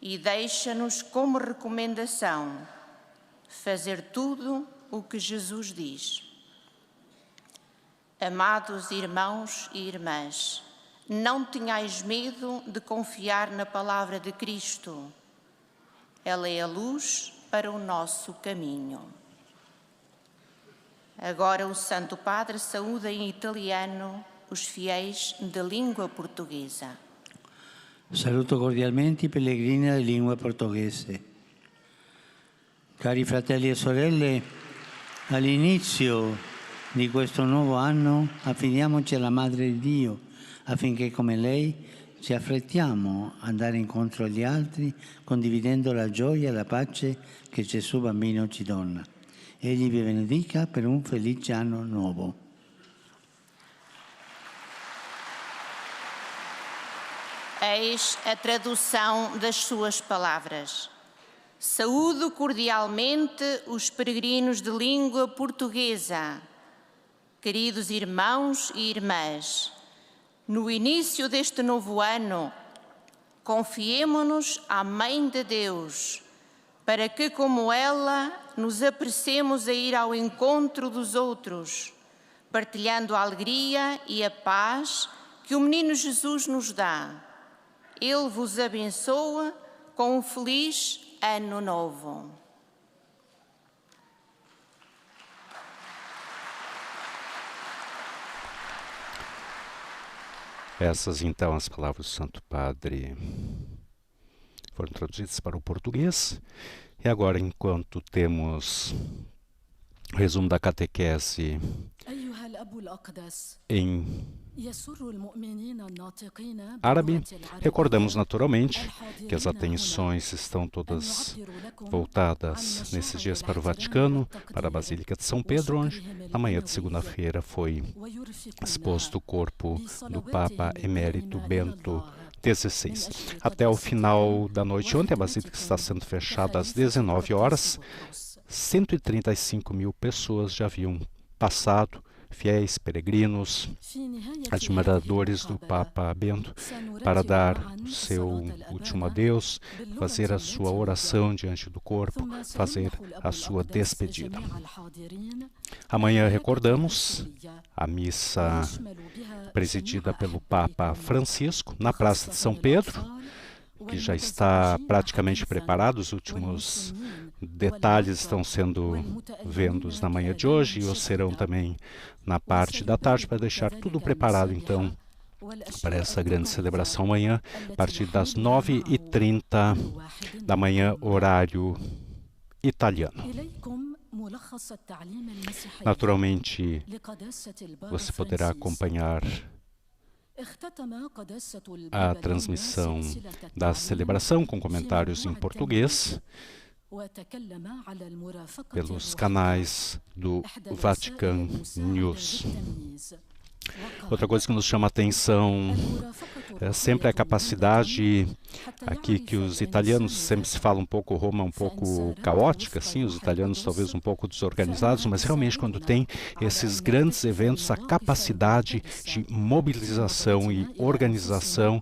e deixa-nos como recomendação fazer tudo o que Jesus diz. Amados irmãos e irmãs, não tenhais medo de confiar na palavra de Cristo. Ela é a luz para o nosso caminho. Agora o Santo Padre saúda em italiano os fiéis de língua portuguesa. Saluto cordialmente i pellegrini di lingua portoghese. Cari fratelli e sorelle, all'inizio di questo nuovo anno affidiamoci alla Madre di Dio affinché, come lei, ci affrettiamo ad andare incontro agli altri condividendo la gioia e la pace che Gesù bambino ci dona. Egli vi benedica per un felice anno nuovo. Eis a tradução das suas palavras. Saúdo cordialmente os peregrinos de língua portuguesa. Queridos irmãos e irmãs, no início deste novo ano, confiemo-nos à Mãe de Deus, para que, como ela, nos apressemos a ir ao encontro dos outros, partilhando a alegria e a paz que o menino Jesus nos dá. Ele vos abençoa com um feliz Ano Novo. Essas, então, as palavras do Santo Padre foram traduzidas para o português. E agora, enquanto temos o resumo da catequese em árabe, recordamos naturalmente que as atenções estão todas voltadas nesses dias para o Vaticano, para a Basílica de São Pedro, onde na manhã de segunda-feira foi exposto o corpo do Papa Emérito Bento XVI. Até o final da noite ontem, a Basílica está sendo fechada às 19 horas. 135 mil pessoas já haviam passado, fiéis, peregrinos, admiradores do Papa Bento, para dar o seu último adeus, fazer a sua oração diante do corpo, fazer a sua despedida. Amanhã recordamos a missa presidida pelo Papa Francisco na Praça de São Pedro, que já está praticamente preparado. Os últimos detalhes estão sendo vendos na manhã de hoje e o serão também na parte da tarde, para deixar tudo preparado, então, para essa grande celebração amanhã, a partir das 9h30 da manhã, horário italiano. Naturalmente, você poderá acompanhar a transmissão da celebração com comentários em português pelos canais do Vatican News. Outra coisa que nos chama a atenção é sempre a capacidade aqui que os italianos, sempre se fala um pouco, Roma um pouco caótica, assim, os italianos talvez um pouco desorganizados, mas realmente quando tem esses grandes eventos, a capacidade de mobilização e organização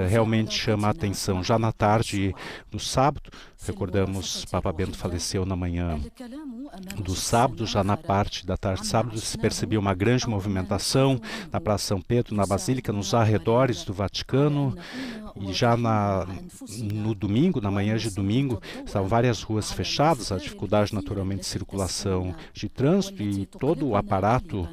realmente chama a atenção. Já na tarde do sábado, recordamos, Papa Bento faleceu na manhã do sábado, já na parte da tarde de sábado se percebia uma grande movimentação na Praça São Pedro, na Basílica, nos arredores do Vaticano, e já no domingo, na manhã de domingo, estavam várias ruas fechadas, a dificuldade naturalmente de circulação de trânsito e todo o aparato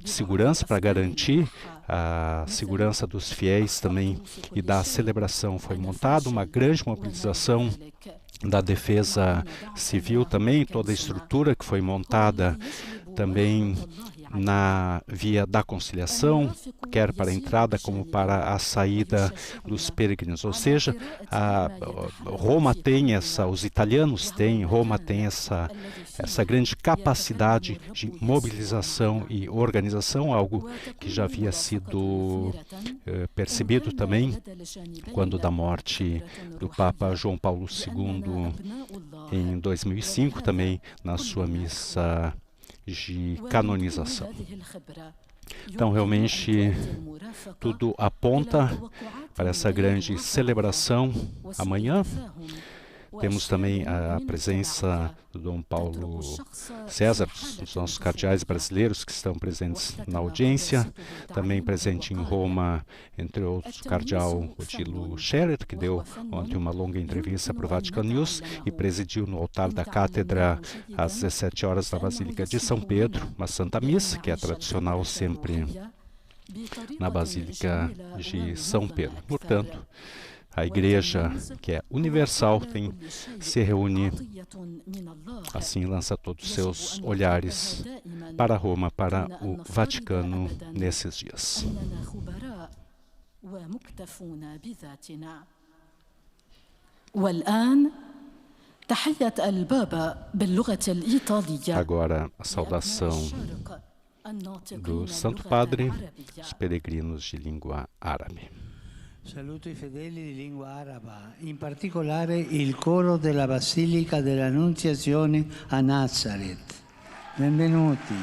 de segurança para garantir a segurança dos fiéis também e da celebração foi montado, uma grande mobilização da defesa civil também, toda a estrutura que foi montada também na via da conciliação, quer para a entrada como para a saída dos peregrinos. Ou seja, Roma tem os italianos têm, Roma tem essa grande capacidade de mobilização e organização, algo que já havia sido percebido também quando da morte do Papa João Paulo II em 2005, também na sua missa de canonização. Então, realmente, tudo aponta para essa grande celebração amanhã. Temos também a presença do Dom Paulo César, dos nossos cardeais brasileiros que estão presentes na audiência. Também presente em Roma, entre outros, o cardeal Odilo Scherer, que deu ontem uma longa entrevista para o Vatican News e presidiu no altar da cátedra às 17 horas na Basílica de São Pedro, uma Santa Missa, que é tradicional sempre na Basílica de São Pedro. Portanto, a Igreja, que é universal, se reúne, assim lança todos os seus olhares para Roma, para o Vaticano nesses dias. Agora, a saudação do Santo Padre, os peregrinos de língua árabe. Saluto i fedeli di lingua araba, in particolare il coro della Basilica dell'Annunziazione a Nazareth. Benvenuti.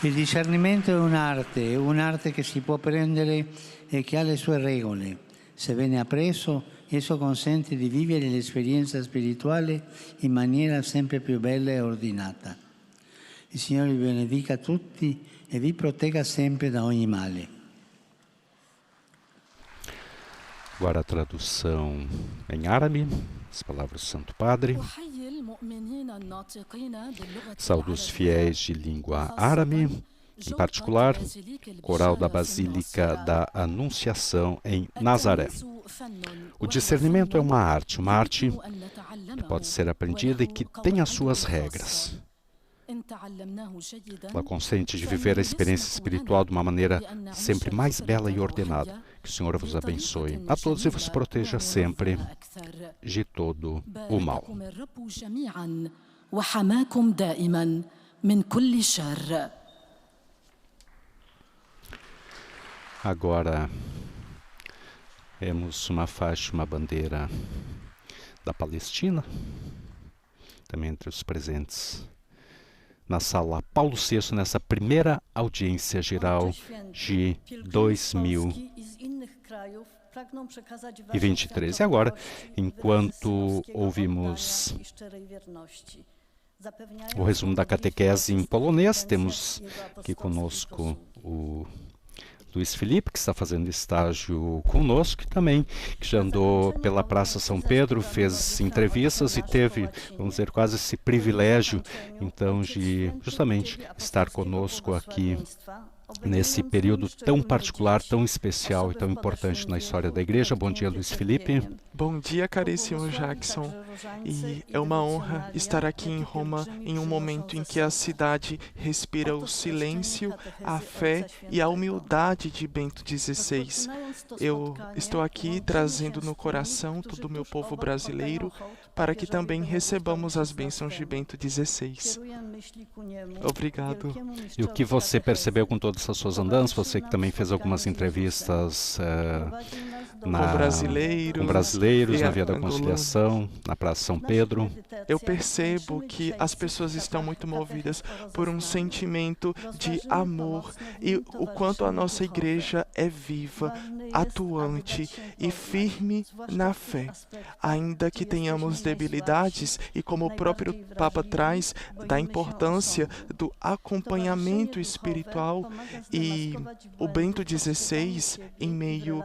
Il discernimento è un'arte che si può prendere e che ha le sue regole. Se viene appreso, esso consente di vivere l'esperienza spirituale in maniera sempre più bella e ordinata. Il Signore vi benedica tutti e vi protegga sempre da ogni male. Agora a tradução em árabe, as palavras do Santo Padre. Saúdo os fiéis de língua árabe, em particular, coral da Basílica da Anunciação em Nazaré. O discernimento é uma arte que pode ser aprendida e que tem as suas regras. Ela consente de viver a experiência espiritual de uma maneira sempre mais bela e ordenada. Que o Senhor vos abençoe a todos e vos proteja sempre de todo o mal. Agora, temos uma faixa, uma bandeira da Palestina, também entre os presentes na sala Paulo VI, nessa primeira audiência geral de 2023. E agora, enquanto ouvimos o resumo da catequese em polonês, temos aqui conosco o Luiz Felipe, que está fazendo estágio conosco, e também que já andou pela Praça São Pedro, fez entrevistas e teve, vamos dizer, quase esse privilégio, então, de justamente estar conosco aqui nesse período tão particular, tão especial e tão importante na história da Igreja. Bom dia, Luiz Felipe. Bom dia, caríssimo Jackson. E é uma honra estar aqui em Roma em um momento em que a cidade respira o silêncio, a fé e a humildade de Bento XVI. Eu estou aqui trazendo no coração todo o meu povo brasileiro para que também recebamos as bênçãos de Bento XVI. Obrigado. E o que você percebeu com todas as suas andanças? Você que também fez algumas entrevistas com brasileiros na Via da Conciliação, na Praça São Pedro. Eu percebo que as pessoas estão muito movidas por um sentimento de amor e o quanto a nossa igreja é viva, atuante e firme na fé. Ainda que tenhamos debilidades e como o próprio Papa traz, da importância do acompanhamento espiritual, e o Bento XVI, em meio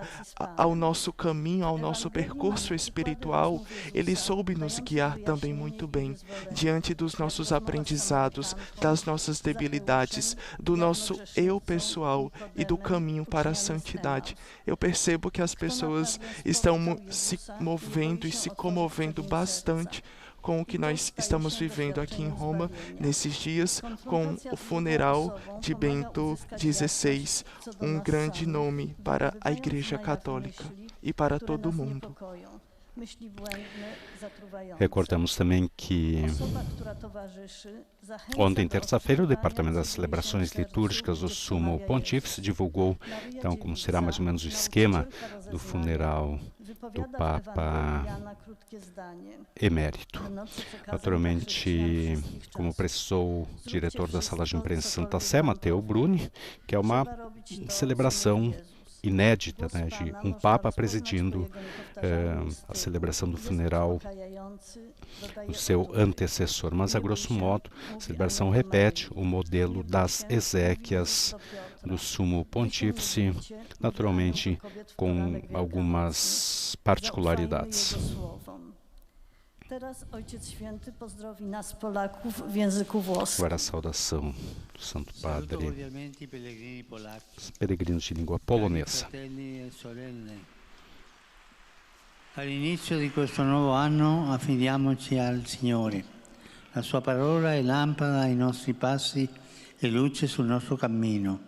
ao nosso nosso caminho, ao nosso percurso espiritual, Ele soube nos guiar também muito bem, diante dos nossos aprendizados, das nossas debilidades, do nosso eu pessoal e do caminho para a santidade. Eu percebo que as pessoas estão se movendo e se comovendo bastante com o que nós estamos vivendo aqui em Roma nesses dias, com o funeral de Bento XVI, um grande nome para a Igreja Católica e para todo o mundo. Recordamos também que ontem, terça-feira, o Departamento das Celebrações Litúrgicas do Sumo Pontífice divulgou, então, como será mais ou menos o esquema do funeral do Papa Emérito. Naturalmente, como precisou o diretor da Sala de Imprensa Santa Sé, Matteo Bruni, que é uma celebração inédita, né, de um Papa presidindo a celebração do funeral do seu antecessor. Mas, a grosso modo, a celebração repete o modelo das exéquias do Sumo Pontífice, naturalmente com algumas particularidades. Agora a saudação do Santo Padre, os peregrinos de língua polonesa. All'inizio di questo nuovo anno affidiamoci al Signore. La sua parola è lampada ai nostri passi e luce sul nostro cammino.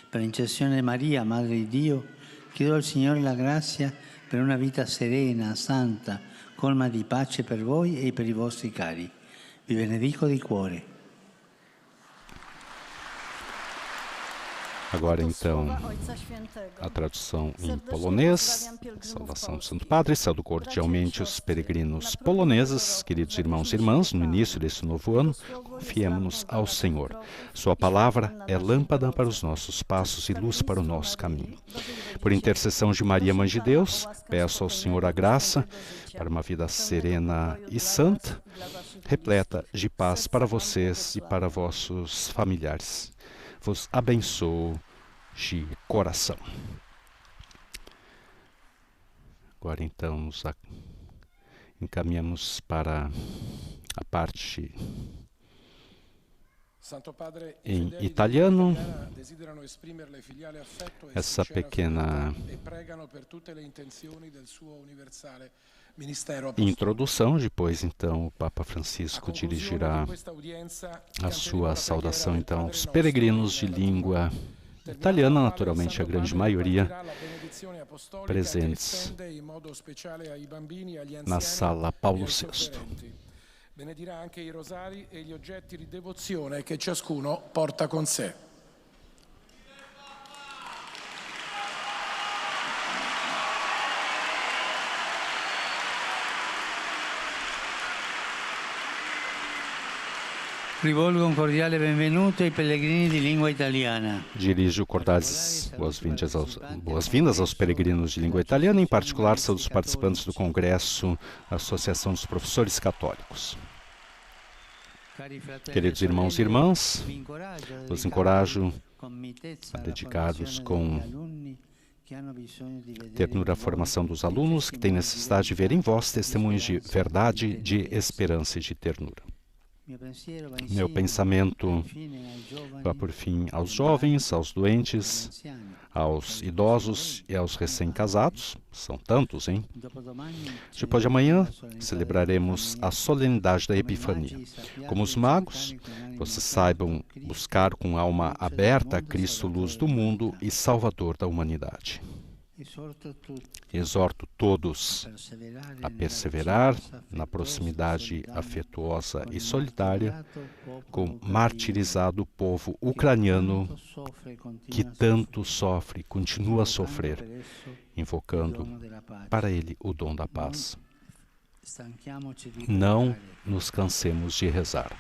Per l'intercessione di Maria, Madre di Dio, chiedo al Signore la grazia per una vita serena, santa, colma di pace per voi e per i vostri cari. Vi benedico di cuore. Agora, então, a tradução em polonês, saudação do Santo Padre, saúdo cordialmente os peregrinos poloneses, queridos irmãos e irmãs, no início desse novo ano, confiemos-nos ao Senhor. Sua palavra é lâmpada para os nossos passos e luz para o nosso caminho. Por intercessão de Maria, Mãe de Deus, peço ao Senhor a graça para uma vida serena e santa, repleta de paz para vocês e para vossos familiares. Vos abençoo de coração. Agora, então, nos encaminhamos para a parte em italiano. Essa pequena introdução, depois então o Papa Francisco dirigirá a sua saudação então aos peregrinos de língua italiana, naturalmente a grande maioria presentes na sala Paulo VI. Benedirà anche i rosari e gli oggetti di devozione che ciascuno porta con sé. Rivolgo un cordiale benvenuto ai pellegrini di língua italiana. Dirijo cordiais boas-vindas aos peregrinos de língua italiana, em particular são os participantes do Congresso Associação dos Professores Católicos. Queridos irmãos e irmãs, os encorajo a dedicar-vos com ternura à formação dos alunos que têm necessidade de ver em vós testemunhos de verdade, de esperança e de ternura. Meu pensamento vai por fim aos jovens, aos doentes, aos idosos e aos recém-casados. São tantos, hein? Depois de amanhã, celebraremos a solenidade da Epifania. Como os magos, vocês saibam buscar com alma aberta a Cristo, luz do mundo e Salvador da humanidade. Exorto todos a perseverar na proximidade afetuosa e solidária com o martirizado povo ucraniano que tanto sofre, continua a sofrer, invocando para ele o dom da paz. Não nos cansemos de rezar.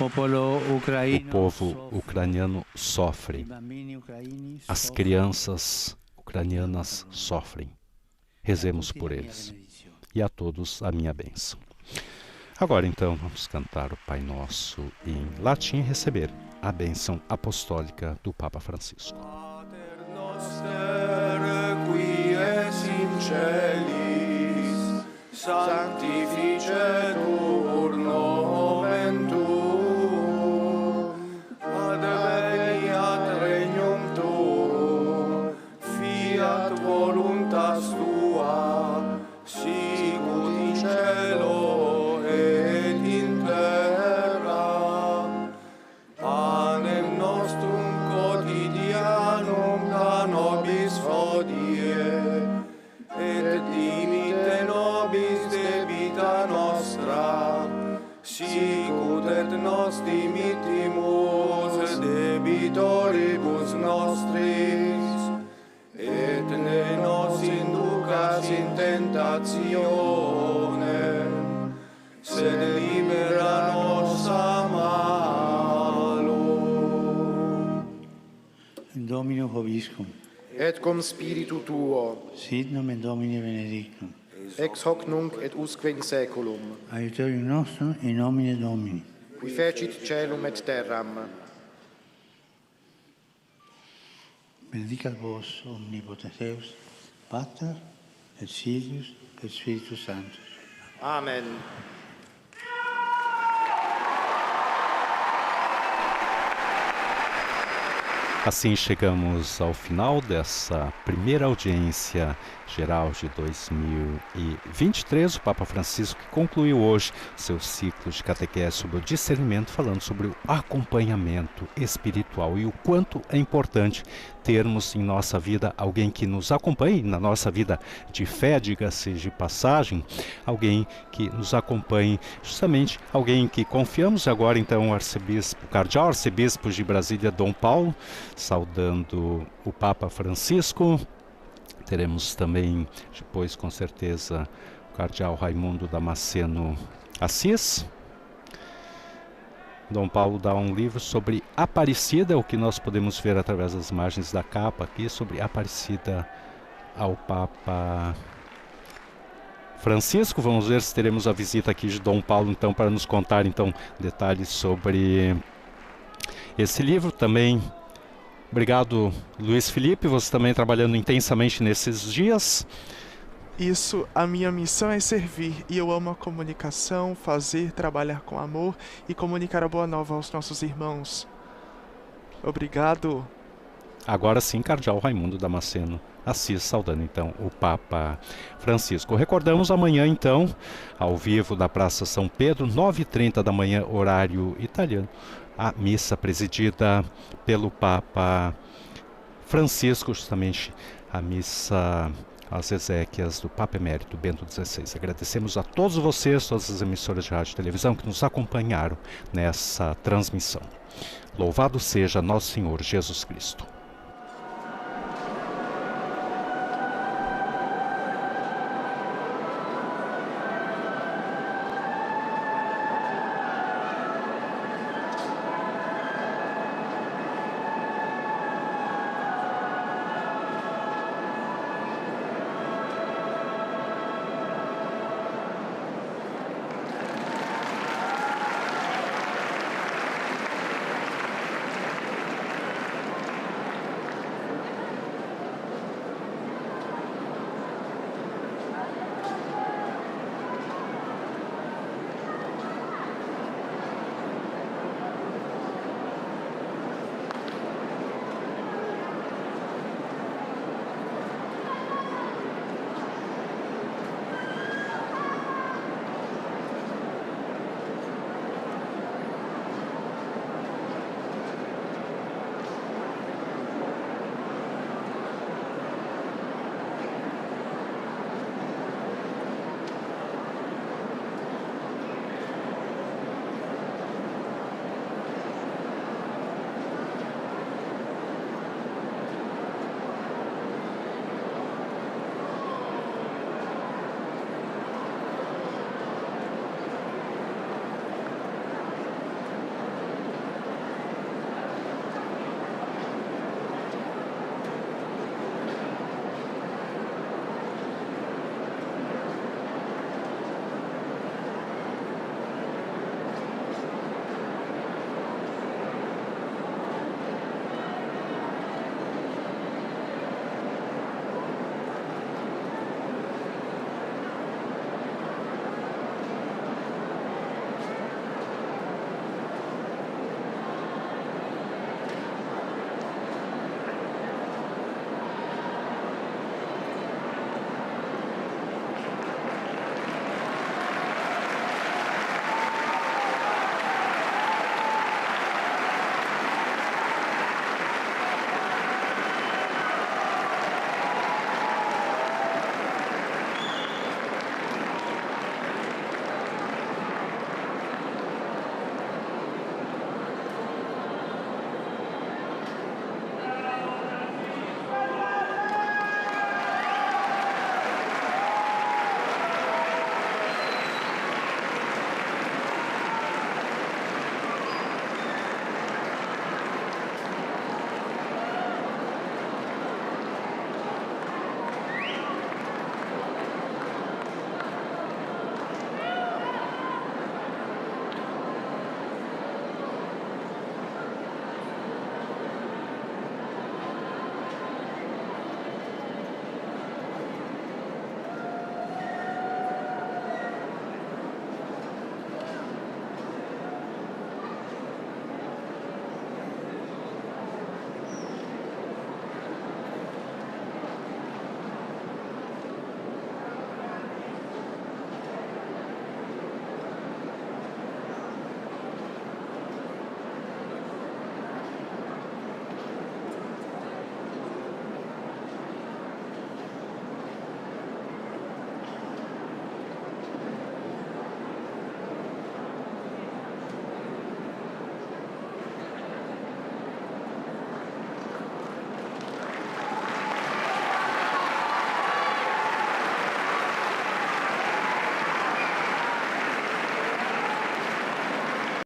O povo ucraniano sofre. As crianças ucranianas sofrem. Rezemos por eles. E a todos a minha bênção. Agora, então, vamos cantar o Pai Nosso em latim e receber a bênção apostólica do Papa Francisco. Sanctificetur nomen tuum, adveniat regnum tuum, fiat voluntas tua, sicut in cielo et in terra. Panem nostrum quotidianum da nobis hodie, et dimite nobis debita nostra, sicut et nos dimittimus debitoribus nostris, et ne nos inducas in tentationem, sed libera nos a malo. Domino vobiscum. Et cum spiritu tuo, Sit nomen Domini benedictum. ex hoc nunc et usque in saeculum, Aiutorium nostrum in nomine Domini. qui fecit celum et terram. Benedicat vos omnipotens Deus, Pater et Filius et Spiritus Sanctus. Amen. Assim chegamos ao final dessa primeira audiência geral de 2023. O Papa Francisco concluiu hoje seu ciclo de catequese sobre o discernimento, falando sobre o acompanhamento espiritual e o quanto é importante termos em nossa vida alguém que nos acompanhe, na nossa vida de fé, diga-se de passagem, alguém que nos acompanhe, justamente alguém que confiamos. Agora então o cardeal arcebispo de Brasília, Dom Paulo, saudando o Papa Francisco. Teremos também, depois com certeza, o cardeal Raimundo Damasceno Assis. Dom Paulo dá um livro sobre Aparecida, o que nós podemos ver através das imagens da capa aqui, sobre Aparecida ao Papa Francisco. Vamos ver se teremos a visita aqui de Dom Paulo, então, para nos contar, então, detalhes sobre esse livro. Também, obrigado, Luiz Felipe, você também trabalhando intensamente nesses dias. Isso, a minha missão é servir, e eu amo a comunicação, fazer, trabalhar com amor e comunicar a boa nova aos nossos irmãos. Obrigado. Agora sim, cardeal Raimundo Damasceno Assis, saudando então o Papa Francisco. Recordamos amanhã então, ao vivo da Praça São Pedro, 9h30 da manhã, horário italiano, a missa presidida pelo Papa Francisco, justamente a missa às exéquias do Papa Emérito Bento XVI. Agradecemos a todos vocês, todas as emissoras de rádio e televisão que nos acompanharam nessa transmissão. Louvado seja nosso Senhor Jesus Cristo.